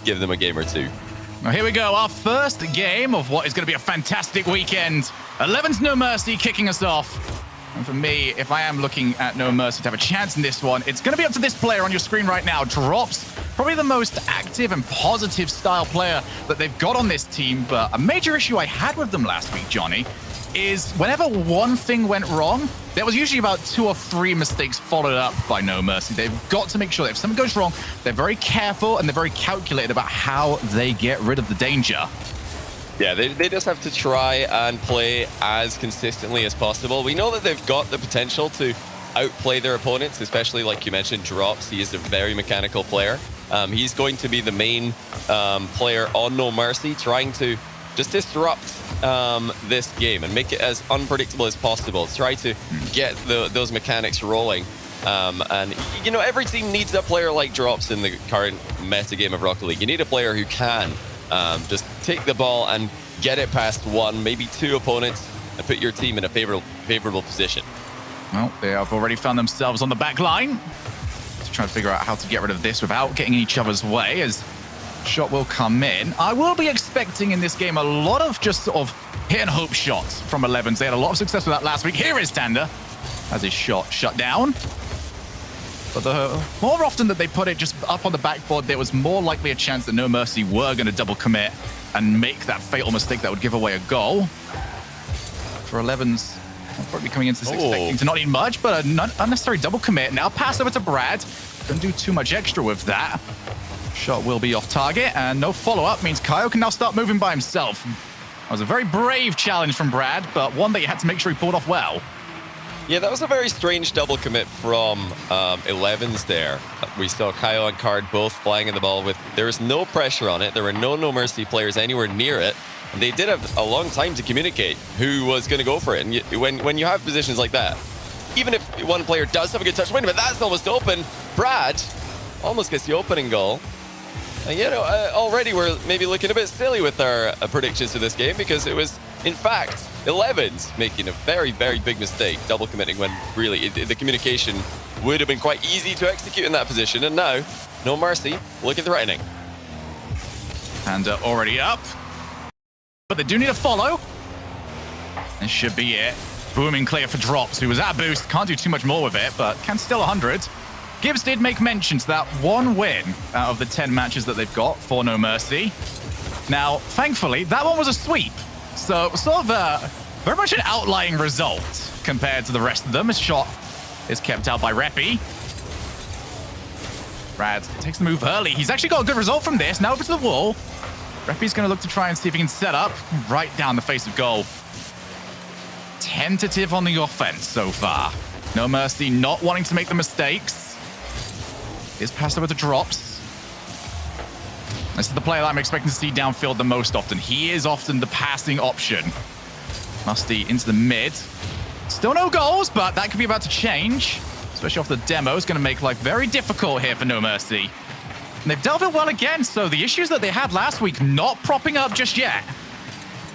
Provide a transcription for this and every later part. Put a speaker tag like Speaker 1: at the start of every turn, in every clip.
Speaker 1: give them a game or two.
Speaker 2: Well, here we go, our first game of what is going to be a fantastic weekend. Ellevens No Mercy kicking us off. And for me, if I am looking at No Mercy to have a chance in this one, it's going to be up to this player on your screen right now. Drops, probably the most active and positive style player that they've got on this team. But a major issue I had with them last week, Johnny, is whenever one thing went wrong, there was usually about 2 or 3 mistakes followed up by No Mercy. They've got to make sure that if something goes wrong, they're very careful and they're very calculated about how they get rid of the danger.
Speaker 1: Yeah, they just have to try and play as consistently as possible. We know that they've got the potential to outplay their opponents, especially like you mentioned, Drops. He is a very mechanical player. He's going to be the main player on No Mercy, trying to just disrupt this game and make it as unpredictable as possible. Try to get those mechanics rolling. And, you know, every team needs a player like Drops in the current meta game of Rocket League. You need a player who can just take the ball and get it past 1, maybe 2 opponents and put your team in a favorable position.
Speaker 2: Well, they have already found themselves on the back line to try to figure out how to get rid of this without getting in each other's way, as shot will come in. I will be expecting in this game a lot of just sort of hit and hope shots from Ellevens. They had a lot of success with that last week. Here is Tander as his shot shut down. But the more often that they put it just up on the backboard, there was more likely a chance that No Mercy were going to double commit and make that fatal mistake that would give away a goal. For Ellevens, they'll probably be coming into this expecting to not need much, but an unnecessary double commit. Now pass over to Brad. Don't do too much extra with that. Shot will be off target, and no follow-up means Kyle can now start moving by himself. That was a very brave challenge from Brad, but one that you had to make sure he pulled off well.
Speaker 1: Yeah, that was a very strange double commit from Ellevens there. We saw Kyle and Card both flying in the ball with... There was no pressure on it. There were no Mercy players anywhere near it. And they did have a long time to communicate who was going to go for it. And when you have positions like that, even if one player does have a good touch, wait a minute, that's almost open. Brad almost gets the opening goal. And, you know, already we're maybe looking a bit silly with our predictions for this game, because it was, in fact, Ellevens making a very, very big mistake, double committing when really the communication would have been quite easy to execute in that position. And now, No Mercy looking threatening.
Speaker 2: And already up. But they do need a follow. This should be it. Booming clear for Drops, who was at boost. Can't do too much more with it, but can still 100. Gibbs did make mention to that 1 win out of the 10 matches that they've got for No Mercy. Now, thankfully, that one was a sweep. So, sort of very much an outlying result compared to the rest of them. His shot is kept out by Reppy. Brad takes the move early. He's actually got a good result from this. Now over to the wall. Reppy's going to look to try and see if he can set up right down the face of goal. Tentative on the offense so far. No Mercy not wanting to make the mistakes. Is passed over to Drops. This is the player that I'm expecting to see downfield the most often. He is often the passing option. Musty into the mid. Still no goals, but that could be about to change. Especially off the demo. It's going to make life very difficult here for No Mercy. And they've dealt it well again, so the issues that they had last week not propping up just yet.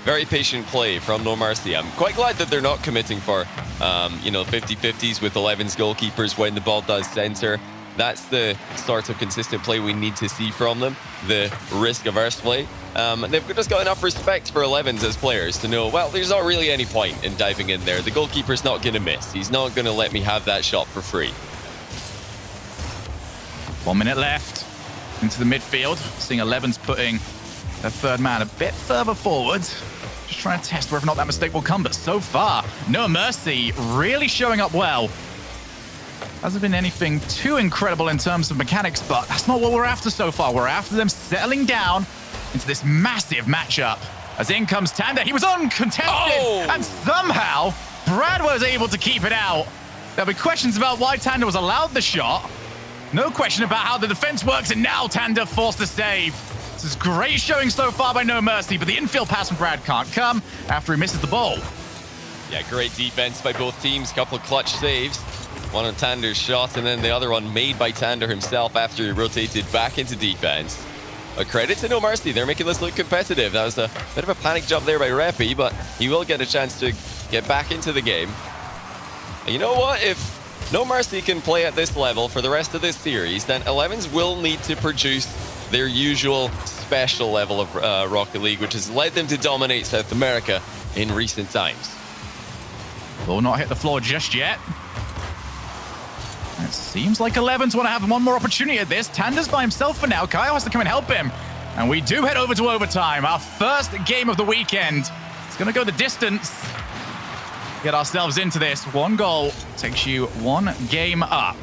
Speaker 1: Very patient play from No Mercy. I'm quite glad that they're not committing for, you know, 50-50s with Ellevens goalkeepers when the ball does center. That's the sort of consistent play we need to see from them, the risk-averse play. They've just got enough respect for Ellevens as players to know, well, there's not really any point in diving in there. The goalkeeper's not going to miss. He's not going to let me have that shot for free.
Speaker 2: 1 minute left into the midfield. Seeing Ellevens putting their third man a bit further forward. Just trying to test whether or not that mistake will come, but so far, No Mercy really showing up well. Hasn't been anything too incredible in terms of mechanics, but that's not what we're after so far. We're after them settling down into this massive matchup. As in comes Tander. He was uncontested, and somehow Brad was able to keep it out. There'll be questions about why Tander was allowed the shot. No question about how the defense works, and now Tander forced to save. This is great showing so far by No Mercy, but the infield pass from Brad can't come after he misses the ball.
Speaker 1: Yeah, great defense by both teams. Couple of clutch saves. One on Tander's shot, and then the other one made by Tander himself after he rotated back into defense. A credit to No Mercy. They're making this look competitive. That was a bit of a panic jump there by Reppy, but he will get a chance to get back into the game. And you know what? If No Mercy can play at this level for the rest of this series, then Ellevens will need to produce their usual special level of Rocket League, which has led them to dominate South America in recent times.
Speaker 2: Will not hit the floor just yet. It seems like Ellevens want to have one more opportunity at this. Tander's by himself for now. Kyle has to come and help him. And we do head over to overtime. Our first game of the weekend. It's going to go the distance. Get ourselves into this. One goal takes you one game up.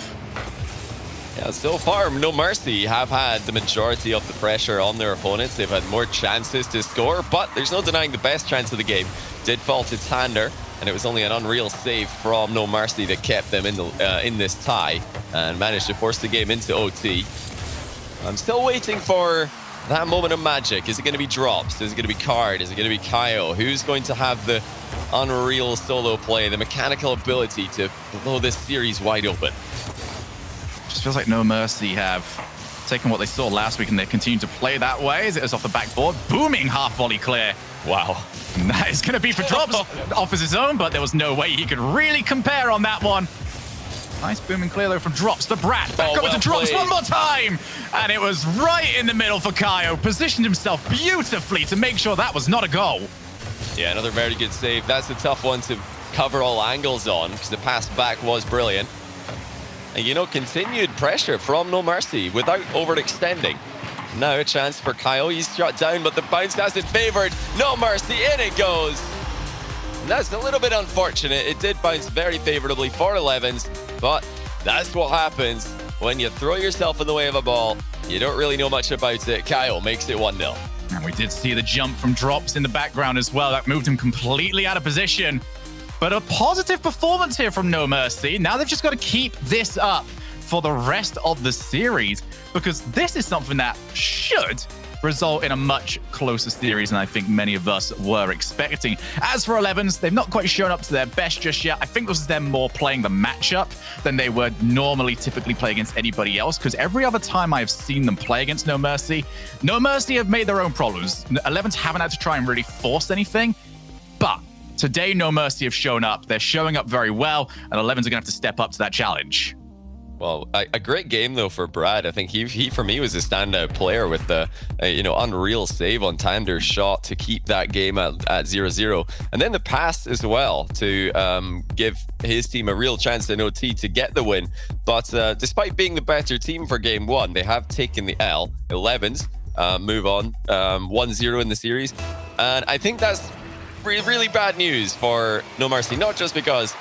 Speaker 1: Yeah, so far, No Mercy have had the majority of the pressure on their opponents. They've had more chances to score, but there's no denying the best chance of the game did fall to Tander, and it was only an unreal save from No Mercy that kept them in this tie and managed to force the game into OT. I'm still waiting for that moment of magic. Is it going to be Drops? Is it going to be Card? Is it going to be Kaio? Who's going to have the unreal solo play, the mechanical ability to blow this series wide open?
Speaker 2: Just feels like No Mercy have taken what they saw last week and they continue to play that way as it is off the backboard. Booming half volley clear.
Speaker 1: Wow.
Speaker 2: And that is going to be for Drops. Offers his own, but there was no way he could really compare on that one. Nice booming clear though from Drops to Brad. Back over to Drops one more time. And it was right in the middle for Kaio. Positioned himself beautifully to make sure that was not a goal.
Speaker 1: Yeah, another very good save. That's a tough one to cover all angles on because the pass back was brilliant. And, you know, continued pressure from No Mercy without overextending. Now a chance for Kyle. He's shot down, but the bounce hasn't favored No Mercy. In it goes. And that's a little bit unfortunate. It did bounce very favorably for Ellevens, but that's what happens when you throw yourself in the way of a ball. You don't really know much about it. Kyle makes it 1-0.
Speaker 2: And we did see the jump from Drops in the background as well. That moved him completely out of position. But a positive performance here from No Mercy. Now they've just got to keep this up for the rest of the series, because this is something that should result in a much closer series than I think many of us were expecting. As for Ellevens, they've not quite shown up to their best just yet. I think this is them more playing the matchup than they would normally typically play against anybody else, because every other time I've seen them play against No Mercy have made their own problems. Ellevens haven't had to try and really force anything, but today No Mercy have shown up. They're showing up very well, and Ellevens are going to have to step up to that challenge.
Speaker 1: Well, a great game, though, for Brad. I think he for me, was a standout player with the, unreal save on Tander's shot to keep that game at 0-0. And then the pass as well to give his team a real chance in OT to get the win. But despite being the better team for game one, they have taken the L. Ellevens move on 1-0 in the series. And I think that's really bad news for No Mercy, not just because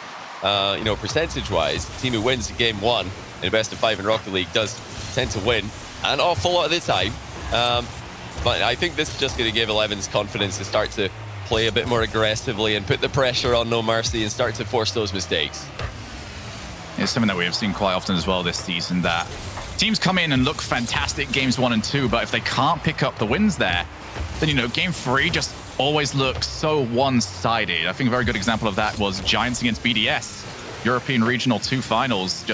Speaker 1: percentage-wise, the team who wins game one in a best of 5 in Rocket League does tend to win an awful lot of the time. But I think this is just going to give Ellevens confidence to start to play a bit more aggressively and put the pressure on No Mercy and start to force those mistakes.
Speaker 2: It's something that we have seen quite often as well this season, that teams come in and look fantastic games 1 and 2, but if they can't pick up the wins there, then, game 3 just always looks so one-sided. I think a very good example of that was Giants against BDS. European Regional 2 finals.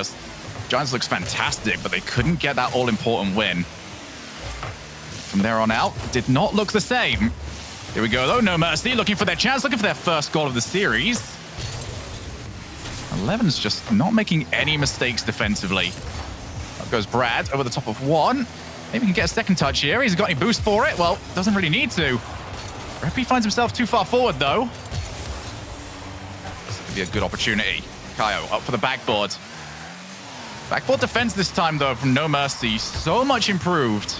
Speaker 2: Giants looks fantastic, but they couldn't get that all-important win. From there on out, did not look the same. Here we go, though. No Mercy looking for their chance, looking for their first goal of the series. Ellevens just not making any mistakes defensively. Up goes Brad over the top of one. Maybe he can get a second touch here. He's got any boost for it? Well, doesn't really need to. Reppy finds himself too far forward, though. This could be a good opportunity. Kaio up for the backboard. Backboard defense this time, though, from No Mercy. So much improved.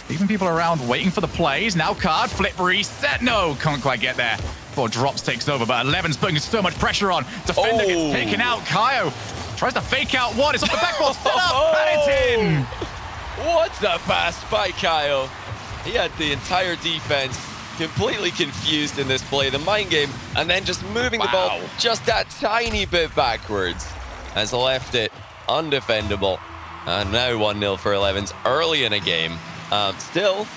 Speaker 2: Leaving people around waiting for the plays. Now Card, flip, reset. No, can't quite get there before Drops takes over, but Ellevens putting so much pressure on. Defender gets taken out. Kaio tries to fake out one. It's off the backboard. Set up, and it's in.
Speaker 1: What's a pass by Kaio? He had the entire defense completely confused in this play, the mind game, and then just moving the ball just that tiny bit backwards has left it undefendable. And now 1-0 for Ellevens early in a game. Still,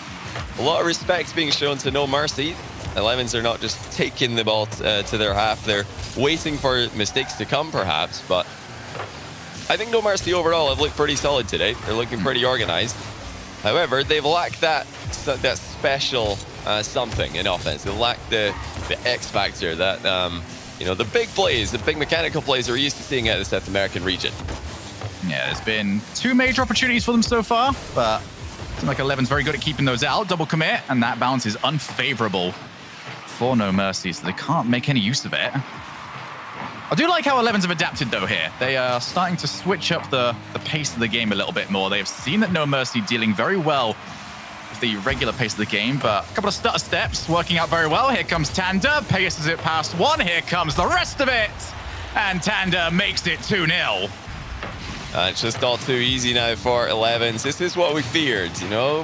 Speaker 1: a lot of respect being shown to No Mercy. Ellevens are not just taking the ball to their half. They're waiting for mistakes to come, perhaps. But I think No Mercy overall have looked pretty solid today. They're looking pretty organized. However, they've lacked that special something in offense. They lack the X factor, that the big plays, the big mechanical plays we're used to seeing out of the South American region.
Speaker 2: Yeah, there's been 2 major opportunities for them so far, but Seems like Ellevens very good at keeping those out. Double commit, and that bounce is unfavorable for No Mercy, so they can't make any use of it. I do like how Ellevens have adapted, though, here. They are starting to switch up the pace of the game a little bit more. They have seen that No Mercy dealing very well with the regular pace of the game, but a couple of stutter steps working out very well. Here comes Tanda, paces it past one. Here comes the rest of it, and Tanda makes it 2-0.
Speaker 1: It's just all too easy now for Ellevens. This is what we feared, you know.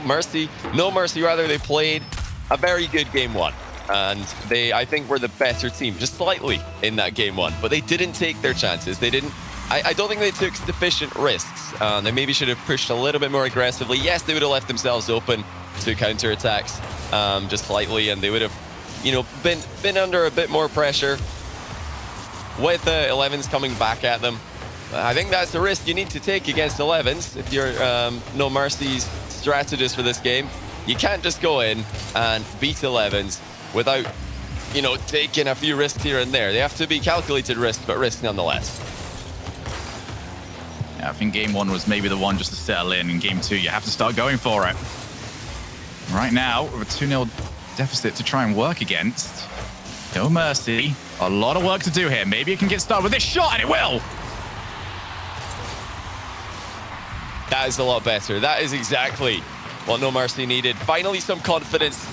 Speaker 1: No Mercy, rather, they played a very good game one. And they, I think, were the better team, just slightly in that game one. But they didn't take their chances. They didn't. I don't think they took sufficient risks. They maybe should have pushed a little bit more aggressively. Yes, they would have left themselves open to counterattacks just slightly, and they would have, you know, been under a bit more pressure with the Ellevens coming back at them. I think that's the risk you need to take against Ellevens if you're No Mercy's strategist for this game. You can't just go in and beat Ellevens without, you know, taking a few risks here and there. They have to be calculated risks, but risks nonetheless.
Speaker 2: Yeah, I think game one was maybe the one just to settle in game two, you have to start going for it. Right now, with a 2-0 deficit to try and work against, No Mercy. A lot of work to do here. Maybe it can get started with this shot, and it will!
Speaker 1: That is a lot better. That is exactly what No Mercy needed. Finally, some confidence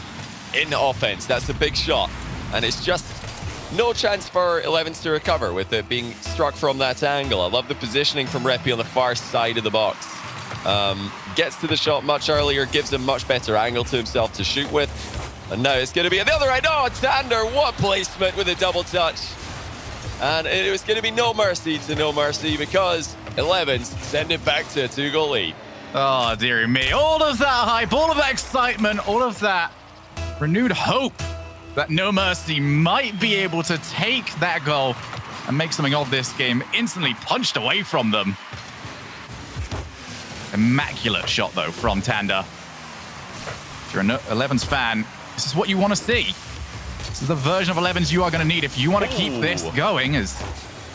Speaker 1: in the offense. That's a big shot. And it's just no chance for Ellevens to recover with it being struck from that angle. I love the positioning from Reppy on the far side of the box. Gets to the shot much earlier, gives him much better angle to himself to shoot with. And now it's going to be at the other end. Oh, Tander, what placement with a double touch. And it was going to be No Mercy to No Mercy because Ellevens send it back to a 2-goal lead.
Speaker 2: Oh, dearie me. All of that hype, all of that excitement, all of that renewed hope that No Mercy might be able to take that goal and make something of this game, instantly punched away from them. Immaculate shot, though, from Tanda. If you're an Ellevens fan, this is what you want to see. This is the version of Ellevens you are going to need if you want to keep this going. As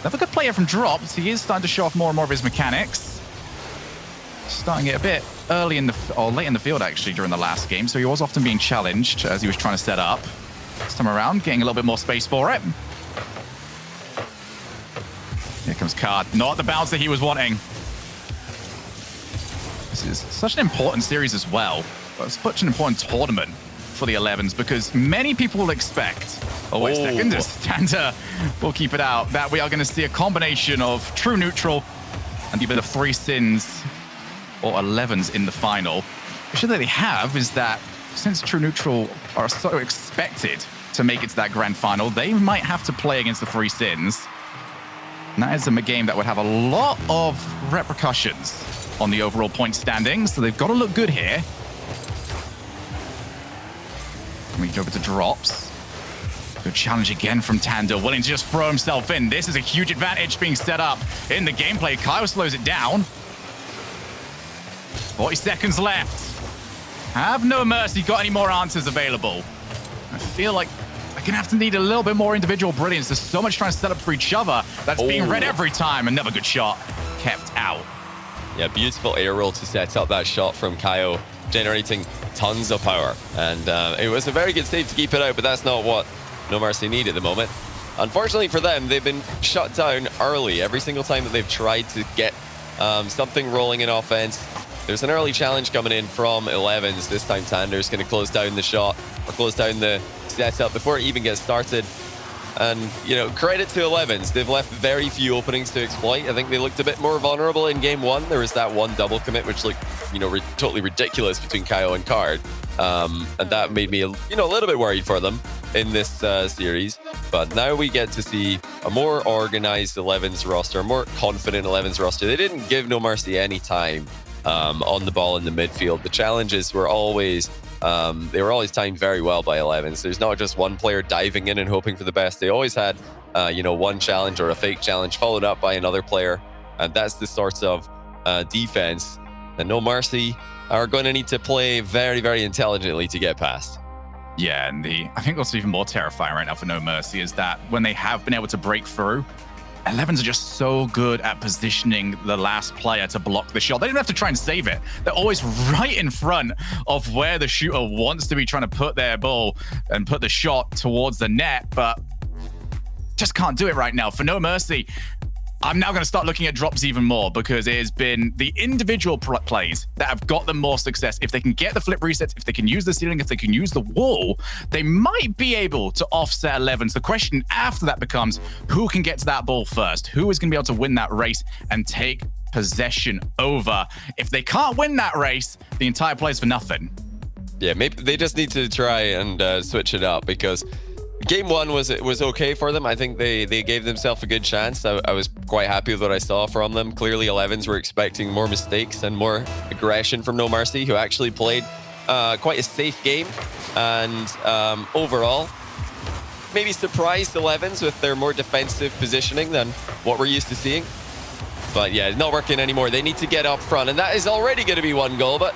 Speaker 2: another good player from Drops, he is starting to show off more and more of his mechanics. Starting it a bit early in the, or late in the field, actually, during the last game. So he was often being challenged as he was trying to set up. This time around, getting a little bit more space for it. Here comes Card. Not the bounce that he was wanting. This is such an important series as well. It's such an important tournament for the Ellevens because many people will expect, oh, wait a second, Tanda will keep it out, that we are going to see a combination of true neutral and either the 3 sins or Ellevens in the final. The issue that they have is that since true neutral are so expected to make it to that grand final, they might have to play against the 3 sins. And that is a game that would have a lot of repercussions on the overall point standings, so they've got to look good here. Coming over to Drops. Good challenge again from Tanda, willing to just throw himself in. This is a huge advantage being set up in the gameplay. Kyle slows it down. 40 seconds left. Have No Mercy got any more answers available? I feel like I'm gonna have to need a little bit more individual brilliance. There's so much trying to set up for each other that's being read every time. Another good shot kept out.
Speaker 1: Yeah, beautiful air roll to set up that shot from Kaio, generating tons of power. And it was a very good save to keep it out, but that's not what No Mercy need at the moment. Unfortunately for them, they've been shut down early. Every single time that they've tried to get something rolling in offense, there's an early challenge coming in from Ellevens. This time Tander's going to close down the shot, or close down the setup before it even gets started. And, you know, credit to Ellevens. They've left very few openings to exploit. I think they looked a bit more vulnerable in game one. There was that one double commit, which looked, you know, totally ridiculous between Kaio and Card. And that made me, you know, a little bit worried for them in this series. But now we get to see a more organized Ellevens roster, a more confident Ellevens roster. They didn't give No Mercy any time on the ball in the midfield. The challenges were always timed very well by Ellevens. There's not just one player diving in and hoping for the best. They always had, you know, one challenge or a fake challenge followed up by another player. And that's the sort of defense that No Mercy are going to need to play very, very intelligently to get past.
Speaker 2: Yeah, and I think what's even more terrifying right now for No Mercy is that when they have been able to break through, Ellevens are just so good at positioning the last player to block the shot. They don't have to try and save it. They're always right in front of where the shooter wants to be trying to put their ball and put the shot towards the net, but just can't do it right now. For No Mercy, I'm now going to start looking at drops even more because it has been the individual plays that have got them more success. If they can get the flip resets, if they can use the ceiling, if they can use the wall, they might be able to offset Ellevens. The question after that becomes, who can get to that ball first? Who is going to be able to win that race and take possession over? If they can't win that race, the entire play is for nothing.
Speaker 1: Yeah, maybe they just need to try and switch it up because Game 1 was okay for them. I think they gave themselves a good chance. I was quite happy with what I saw from them. Clearly, Ellevens were expecting more mistakes and more aggression from No Mercy, who actually played quite a safe game. And overall, maybe surprised Ellevens with their more defensive positioning than what we're used to seeing. But yeah, not working anymore. They need to get up front, and that is already going to be 1 goal, but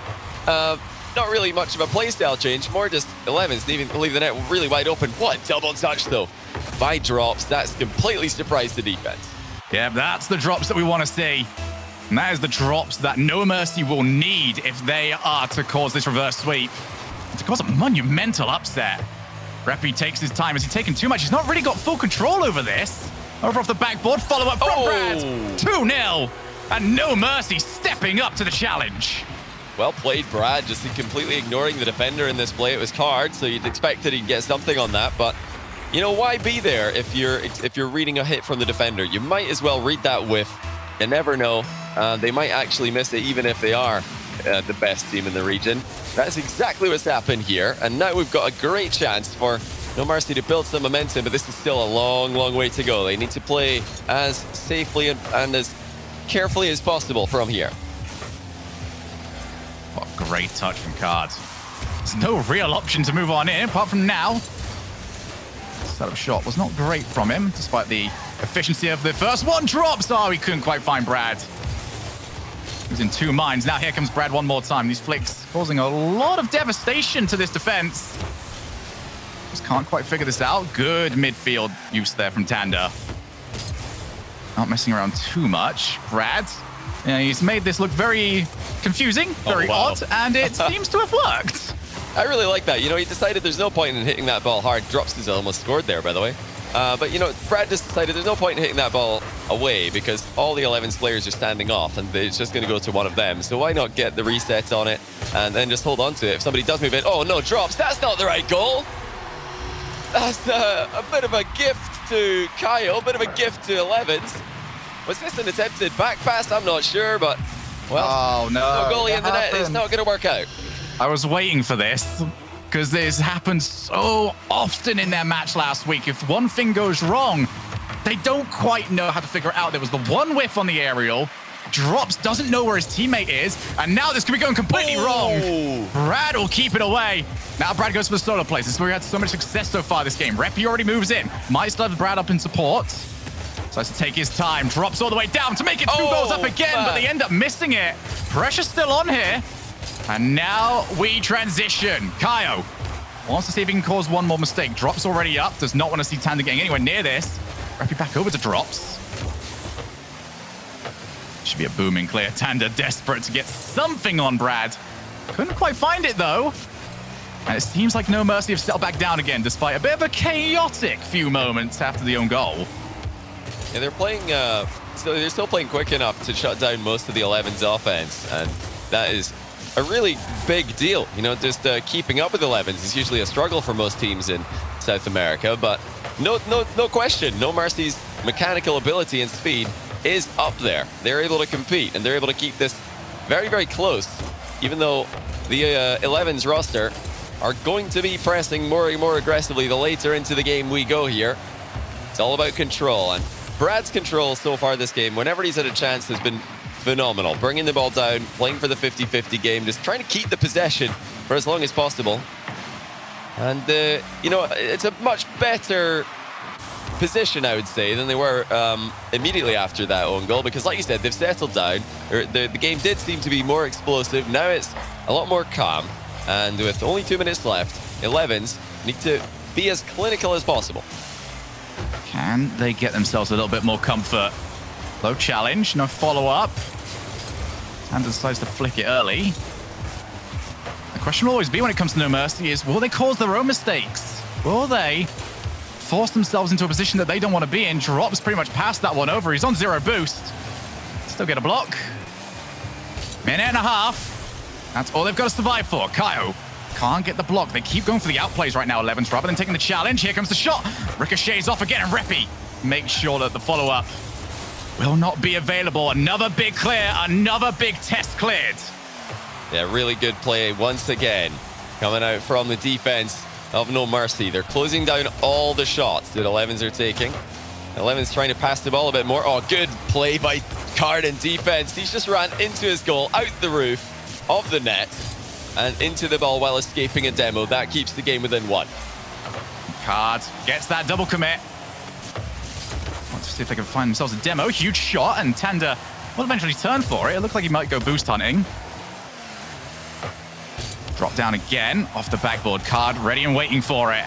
Speaker 1: not really much of a playstyle change, more just Ellevens needing to leave the net really wide open. What double touch though by drops. That's completely surprised the defense.
Speaker 2: Yeah, that's the drops that we want to see. And that is the drops that No Mercy will need if they are to cause this reverse sweep. To cause a monumental upset. Reppy takes his time. Has he taken too much? He's not really got full control over this. Over off the backboard, follow up from Brad. 2-0. And No Mercy stepping up to the challenge.
Speaker 1: Well played, Brad, just completely ignoring the defender in this play. It was hard, so you'd expect that he'd get something on that, but you know, why be there if you're reading a hit from the defender? You might as well read that whiff. You never know. They might actually miss it, even if they are the best team in the region. That's exactly what's happened here, and now we've got a great chance for No Mercy to build some momentum, but this is still a long, long way to go. They need to play as safely and as carefully as possible from here.
Speaker 2: What a great touch from Cards. There's no real option to move on in, apart from now. Setup shot was not great from him, despite the efficiency of the first one. Drops! Oh, he couldn't quite find Brad. He was in 2 minds. Now here comes Brad one more time. These flicks causing a lot of devastation to this defense. Just can't quite figure this out. Good midfield use there from Tanda. Not messing around too much. Brad, he's made this look very confusing, very odd, and it seems to have worked.
Speaker 1: I really like that. You know, he decided there's no point in hitting that ball hard. Drops is almost scored there, by the way. But, you know, Brad just decided there's no point in hitting that ball away because all the Ellevens players are standing off and it's just going to go to one of them. So why not get the reset on it and then just hold on to it? If somebody does move in, oh, no, Drops. That's not the right goal. That's a bit of a gift to Kyle, a bit of a gift to Ellevens. Was this an attempted back pass? I'm not sure, but, well, no goalie in the net. It's not going to work out.
Speaker 2: I was waiting for this because this happened so often in their match last week. If one thing goes wrong, they don't quite know how to figure it out. There was the one whiff on the aerial. Drops, doesn't know where his teammate is, and now this could be going completely wrong. Brad will keep it away. Now Brad goes for the solo plays. This is where he had so much success so far this game. Reppy already moves in. Might still have Brad up in support. So has to take his time. Drops all the way down to make it 2 goals up again, but they end up missing it. Pressure still on here. And now we transition. Kaio wants to see if he can cause one more mistake. Drops already up. Does not want to see Tanda getting anywhere near this. Reppy back over to Drops. Should be a booming clear. Tanda desperate to get something on Brad. Couldn't quite find it, though. And it seems like No Mercy have settled back down again, despite a bit of a chaotic few moments after the own goal.
Speaker 1: Yeah, they're playing. They're still playing quick enough to shut down most of the Ellevens offense, and that is a really big deal. You know, just keeping up with Ellevens is usually a struggle for most teams in South America, but no question, No Mercy's mechanical ability and speed is up there. They're able to compete, and they're able to keep this very, very close, even though the Ellevens roster are going to be pressing more and more aggressively the later into the game we go here. It's all about control, and Brad's control so far this game, whenever he's had a chance, has been phenomenal. Bringing the ball down, playing for the 50-50 game, just trying to keep the possession for as long as possible. And, you know, it's a much better position, I would say, than they were immediately after that own goal, because like you said, they've settled down. The game did seem to be more explosive. Now it's a lot more calm, and with only 2 minutes left, Ellevens need to be as clinical as possible.
Speaker 2: Can they get themselves a little bit more comfort? Low challenge, no follow-up. Tanda decides to flick it early. The question will always be when it comes to No Mercy is, will they cause their own mistakes? Will they force themselves into a position that they don't want to be in? Drops pretty much past that one over. He's on 0 boost. Still get a block. Minute and a half. That's all they've got to survive for. Kaio can't get the block. They keep going for the outplays right now, Ellevens, rather than taking the challenge. Here comes the shot. Ricochets off again, and Reppy makes sure that the follow-up will not be available. Another big clear, another big test cleared.
Speaker 1: Yeah, really good play once again. Coming out from the defense of No Mercy. They're closing down all the shots that Ellevens are taking. Ellevens trying to pass the ball a bit more. Oh, good play by Card in defense. He's just ran into his goal, out the roof of the net, and into the ball while escaping a demo. That keeps the game within 1.
Speaker 2: Card gets that double commit. Want to see if they can find themselves a demo. Huge shot, and Tanda will eventually turn for it. It looked like he might go boost hunting. Drop down again off the backboard. Card ready and waiting for it.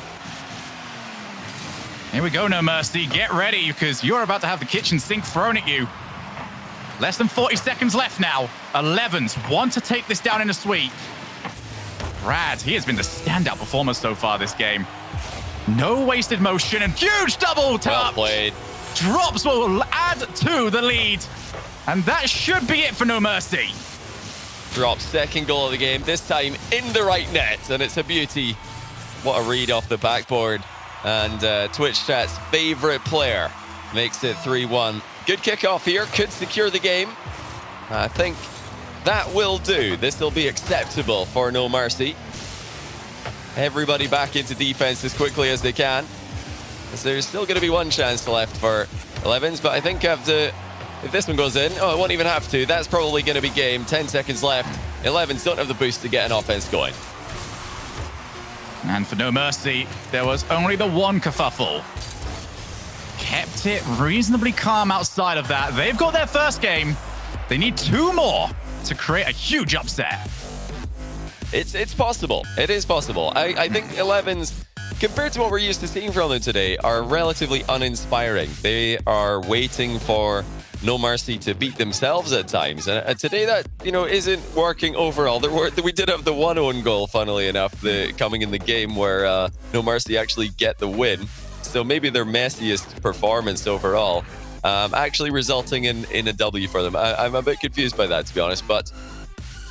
Speaker 2: Here we go, No Mercy. Get ready, because you're about to have the kitchen sink thrown at you. Less than 40 seconds left now. Ellevens want to take this down in a sweep. Brad, he has been the standout performer so far this game. No wasted motion, and huge double touch.
Speaker 1: Well played.
Speaker 2: Drops will add to the lead. And that should be it for No Mercy.
Speaker 1: Drops, second goal of the game, this time in the right net, and it's a beauty. What a read off the backboard. And Twitch chat's favorite player makes it 3-1. Good kickoff here, could secure the game. I think that will do. This will be acceptable for No Mercy. Everybody back into defense as quickly as they can. So there's still going to be one chance left for Ellevens, but I think if this one goes in, oh, it won't even have to. That's probably going to be game. 10 seconds left. Ellevens don't have the boost to get an offense going.
Speaker 2: And for No Mercy, there was only the one kerfuffle. Kept it reasonably calm outside of that. They've got their first game. They need 2 more to create a huge upset.
Speaker 1: It's possible. It is possible. I think Ellevens, compared to what we're used to seeing from them today, are relatively uninspiring. They are waiting for No Mercy to beat themselves at times. And today that, isn't working overall. We did have the one own goal, funnily enough, coming in the game where No Mercy actually get the win. So maybe their messiest performance overall, actually resulting in a W for them. I'm a bit confused by that, to be honest. But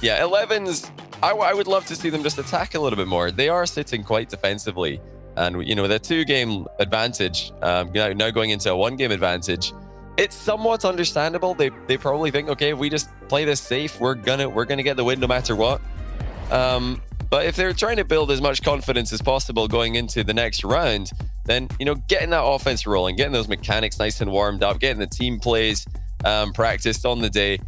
Speaker 1: yeah, Ellevens, I would love to see them just attack a little bit more. They are sitting quite defensively. And, the 2-game advantage, now going into a 1-game advantage, it's somewhat understandable. They probably think, okay, if we just play this safe, we're gonna get the win no matter what. But if they're trying to build as much confidence as possible going into the next round, then, getting that offense rolling, getting those mechanics nice and warmed up, getting the team plays practiced on the day,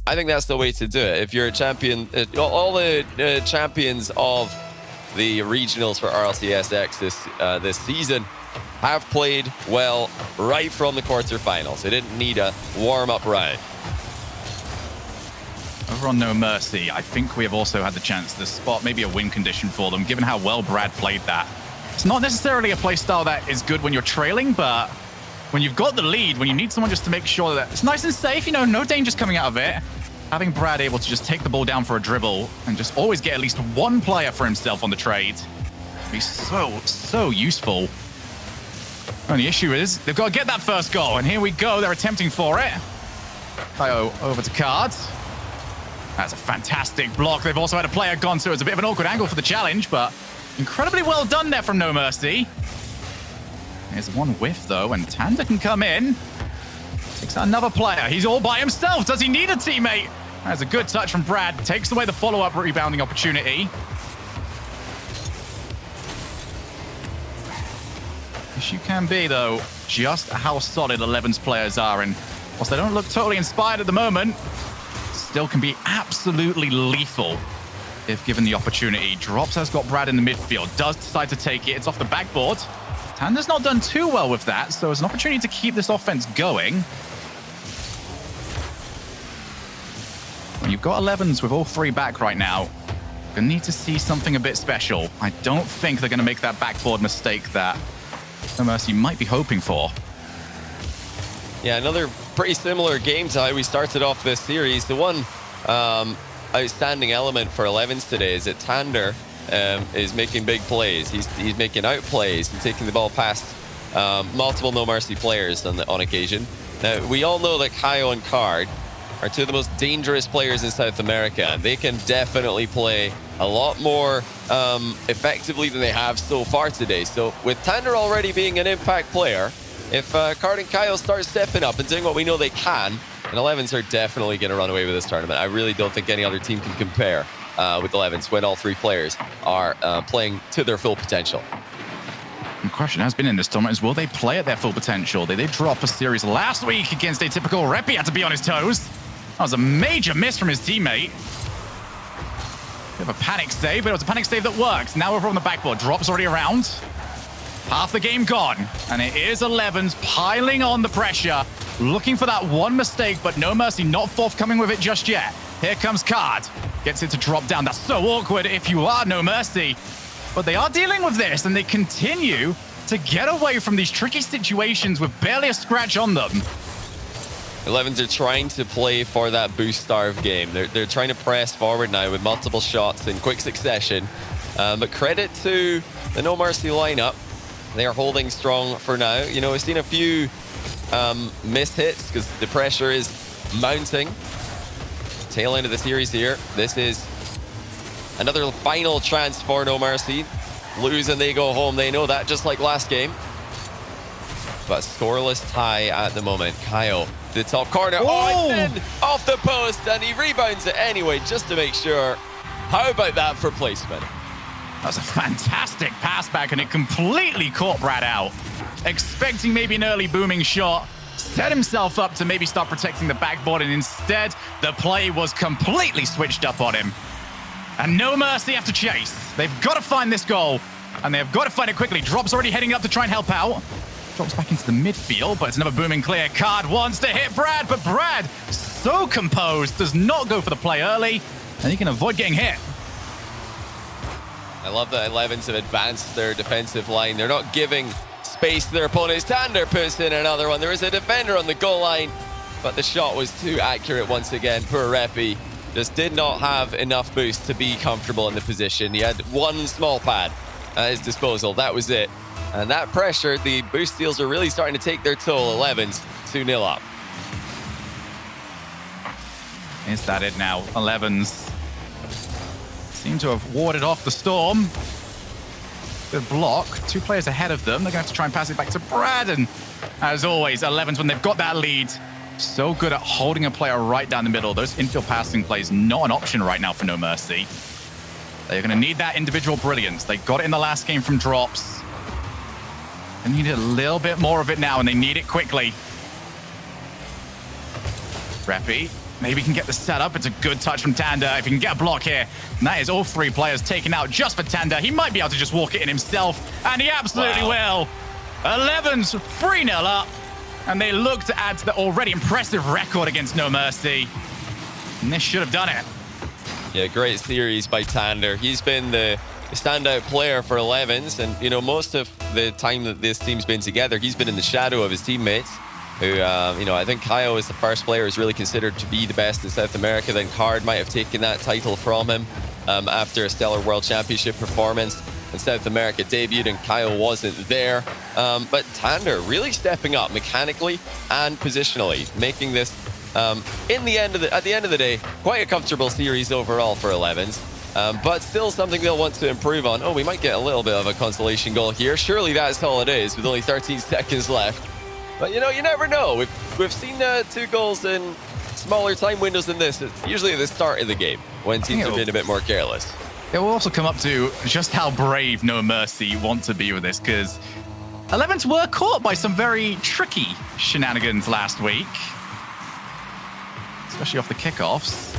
Speaker 1: I think that's the way to do it. If you're a champion, all the champions of the regionals for RLCS X this season have played well right from the quarterfinals. They didn't need a warm-up round.
Speaker 2: Over on No Mercy, I think we have also had the chance to spot maybe a win condition for them, given how well Brad played that. It's not necessarily a play style that is good when you're trailing, but when you've got the lead, when you need someone just to make sure that it's nice and safe, no dangers coming out of it, having Brad able to just take the ball down for a dribble and just always get at least one player for himself on the trade would be so useful. And the issue is they've got to get that first goal, and here we go. They're attempting for it. Kaio over to Card. That's a fantastic block. They've also had a player gone, so it's a bit of an awkward angle for the challenge, but incredibly well done there from No Mercy. There's one whiff, though, and Tanda can come in. Takes out another player. He's all by himself. Does he need a teammate? That's a good touch from Brad. Takes away the follow-up rebounding opportunity. Yes, you can be, though, just how solid Ellevens players are. And whilst they don't look totally inspired at the moment, still can be absolutely lethal if given the opportunity. Drops has got Brad in the midfield. Does decide to take it. It's off the backboard. Tanda's not done too well with that, so it's an opportunity to keep this offense going. When you've got Ellevens with all 3 back right now, you're going to need to see something a bit special. I don't think they're going to make that backboard mistake that No Mercy might be hoping for.
Speaker 1: Yeah, another pretty similar game to how we started off this series. The one outstanding element for Ellevens today is that Tander is making big plays. He's making out plays and taking the ball past multiple No Mercy players on occasion. Now, we all know that Kaio and Card are two of the most dangerous players in South America. They can definitely play a lot more effectively than they have so far today. So with Tander already being an impact player, if Card and Kaio start stepping up and doing what we know they can, and Ellevens are definitely going to run away with this tournament. I really don't think any other team can compare with Ellevens when all three players are playing to their full potential.
Speaker 2: The question has been in this tournament is, will they play at their full potential? They did drop a series last week against a typical Repi, had to be on his toes. That was a major miss from his teammate. Bit of a panic save, but it was a panic save that worked. Now over on the backboard, drops already around. Half the game gone, and it is Ellevens piling on the pressure, looking for that one mistake, but No Mercy not forthcoming with it just yet. Here comes Card, gets it to drop down. That's so awkward if you are No Mercy. But they are dealing with this, and they continue to get away from these tricky situations with barely a scratch on them.
Speaker 1: Ellevens are trying to play for that boost-starved game. They're trying to press forward now with multiple shots in quick succession. But credit to the No Mercy lineup. They are holding strong for now. You know, we've seen a few missed hits because the pressure is mounting. Tail end of the series here. This is another final chance for No Mercy. Lose and they go home. They know that, just like last game. But scoreless tie at the moment. Kaio, the top corner. Oh, it's in off the post, and he rebounds it anyway, just to make sure. How about that for placement?
Speaker 2: That was a fantastic pass back, and it completely caught Brad out. Expecting maybe an early booming shot, set himself up to maybe start protecting the backboard, and instead, the play was completely switched up on him. And No Mercy have to chase. They've got to find this goal, and they've got to find it quickly. Drop's already heading up to try and help out. Drops back into the midfield, but it's another booming clear. Card wants to hit Brad, but Brad, so composed, does not go for the play early, and he can avoid getting hit.
Speaker 1: I love that Ellevens have advanced their defensive line. They're not giving space to their opponents. Tander puts in another one. There is a defender on the goal line, but the shot was too accurate once again. Poor Repi just did not have enough boost to be comfortable in the position. He had one small pad at his disposal. That was it. And that pressure, the boost steals are really starting to take their toll. Ellevens 2-0 up.
Speaker 2: Is that it now? Ellevens seem to have warded off the storm. Good block. Two players ahead of them. They're going to have to try and pass it back to Brad. And as always, Ellevens, when they've got that lead, so good at holding a player right down the middle. Those infield passing plays not an option right now for No Mercy. They're going to need that individual brilliance. They got it in the last game from drops. They need a little bit more of it now, and they need it quickly. Repi maybe can get the setup. It's a good touch from Tander. If he can get a block here, and that is all three players taken out just for Tander. He might be able to just walk it in himself, and he absolutely will. Ellevens 3-0 up, and they look to add to the already impressive record against No Mercy. And this should have done it.
Speaker 1: Yeah, great series by Tander. He's been the standout player for Ellevens, and you know, most of the time that this team's been together, he's been in the shadow of his teammates. Who, you know, I think Kaio is the first player who's really considered to be the best in South America. Then Card might have taken that title from him after a stellar World Championship performance in South America debuted, and Kaio wasn't there. But Tander really stepping up mechanically and positionally, making this at the end of the day quite a comfortable series overall for Ellevens. But still something they'll want to improve on. Oh, we might get a little bit of a consolation goal here. Surely that's all it is with only 13 seconds left. But, you know, you never know. We've seen 2 goals in smaller time windows than this. It's usually at the start of the game when teams have been a bit more careless.
Speaker 2: It will also come up to just how brave No Mercy want to be with this, because Ellevens were caught by some very tricky shenanigans last week, especially off the kickoffs.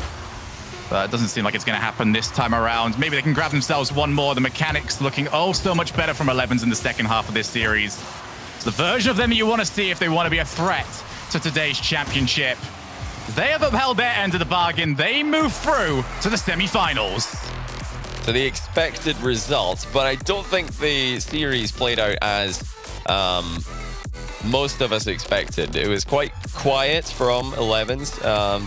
Speaker 2: But it doesn't seem like it's going to happen this time around. Maybe they can grab themselves one more. The mechanics looking oh so much better from Ellevens in the second half of this series. It's the version of them you want to see if they want to be a threat to today's championship. They have upheld their end of the bargain. They move through to the semi-finals.
Speaker 1: So the expected result, but I don't think the series played out as most of us expected. It was quite quiet from Ellevens.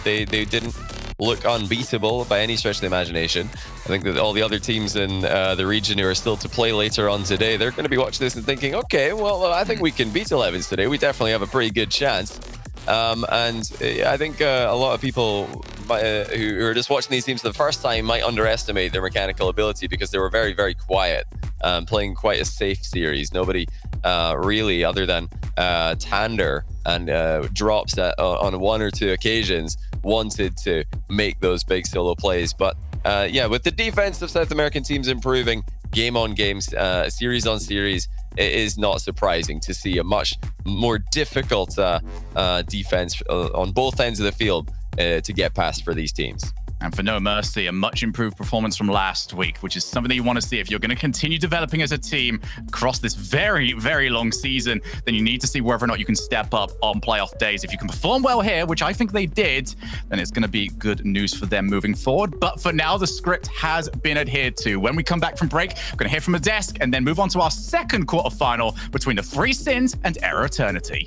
Speaker 1: They didn't look unbeatable by any stretch of the imagination. I think that all the other teams in the region who are still to play later on today, they're going to be watching this and thinking, okay, well, I think we can beat Ellevens today. We definitely have a pretty good chance. And I think a lot of people who are just watching these teams for the first time might underestimate their mechanical ability because they were very, very quiet, playing quite a safe series. Nobody really, other than Tander and Drops on one or two occasions, wanted to make those big solo plays. But yeah, with the defense of South American teams improving game on game, series on series, it is not surprising to see a much more difficult defense on both ends of the field to get past for these teams.
Speaker 2: And for No Mercy, a much improved performance from last week, which is something that you want to see. If you're going to continue developing as a team across this very, very long season, then you need to see whether or not you can step up on playoff days. If you can perform well here, which I think they did, then it's going to be good news for them moving forward. But for now, the script has been adhered to. When we come back from break, we're going to hear from the desk and then move on to our second quarterfinal between the Three Sins and Error Eternity.